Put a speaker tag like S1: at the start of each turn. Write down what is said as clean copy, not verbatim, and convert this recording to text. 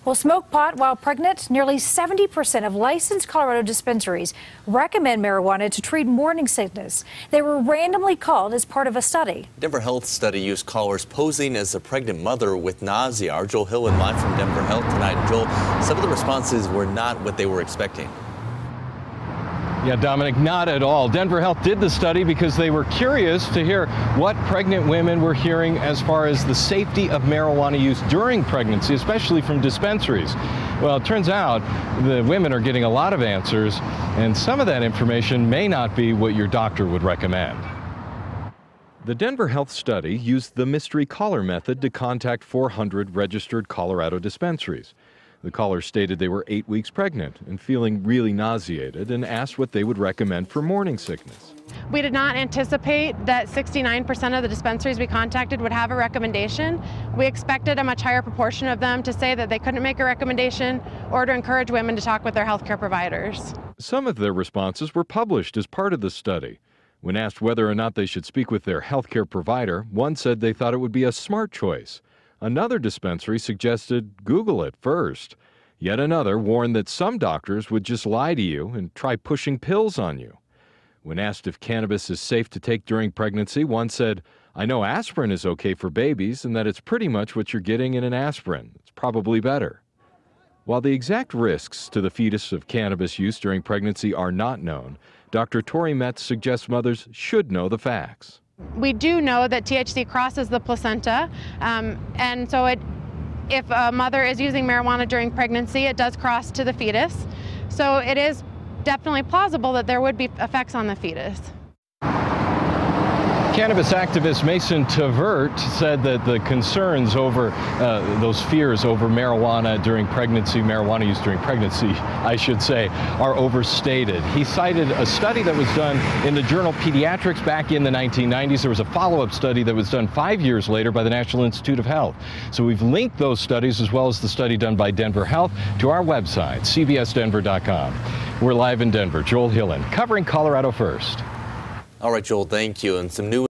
S1: Well, smoke pot while pregnant. Nearly 70% of licensed Colorado dispensaries recommend marijuana to treat morning sickness. They were randomly called as part of a study.
S2: Denver Health study used callers posing as a pregnant mother with nausea. Our Joel Hillen live from Denver Health tonight. Joel, some of the responses were not what they were expecting.
S3: Yeah, Dominic, not at all. Denver Health did the study because they were curious to hear what pregnant women were hearing as far as the safety of marijuana use during pregnancy, especially from dispensaries. Well, it turns out the women are getting a lot of answers, and some of that information may not be what your doctor would recommend. The Denver Health study used the mystery caller method to contact 400 registered Colorado dispensaries. The callers stated they were 8 weeks pregnant and feeling really nauseated and asked what they would recommend for morning sickness.
S4: We did not anticipate that 69% of the dispensaries we contacted would have a recommendation. We expected a much higher proportion of them to say that they couldn't make a recommendation or to encourage women to talk with their healthcare providers.
S3: Some of their responses were published as part of the study. When asked whether or not they should speak with their healthcare provider, one said they thought it would be a smart choice. Another dispensary suggested Google it first. Yet another warned that some doctors would just lie to you and try pushing pills on you. When asked if cannabis is safe to take during pregnancy, one said, "I know aspirin is okay for babies and that it's pretty much what you're getting in an aspirin. It's probably better." While the exact risks to the fetus of cannabis use during pregnancy are not known, Dr. Tori Metz suggests mothers should know the facts.
S4: We do know that THC crosses the placenta, and so if a mother is using marijuana during pregnancy, it does cross to the fetus. So it is definitely plausible that there would be effects on the fetus.
S3: Cannabis activist Mason Tavert said that the concerns over those fears over marijuana use during pregnancy, I should say, are overstated. He cited a study that was done in the journal Pediatrics back in the 1990s. There was a follow-up study that was done 5 years later by the National Institute of Health. So we've linked those studies as well as the study done by Denver Health to our website, cbsdenver.com. We're live in Denver. Joel Hillen, covering Colorado First.
S2: All right, Joel, thank you. And some new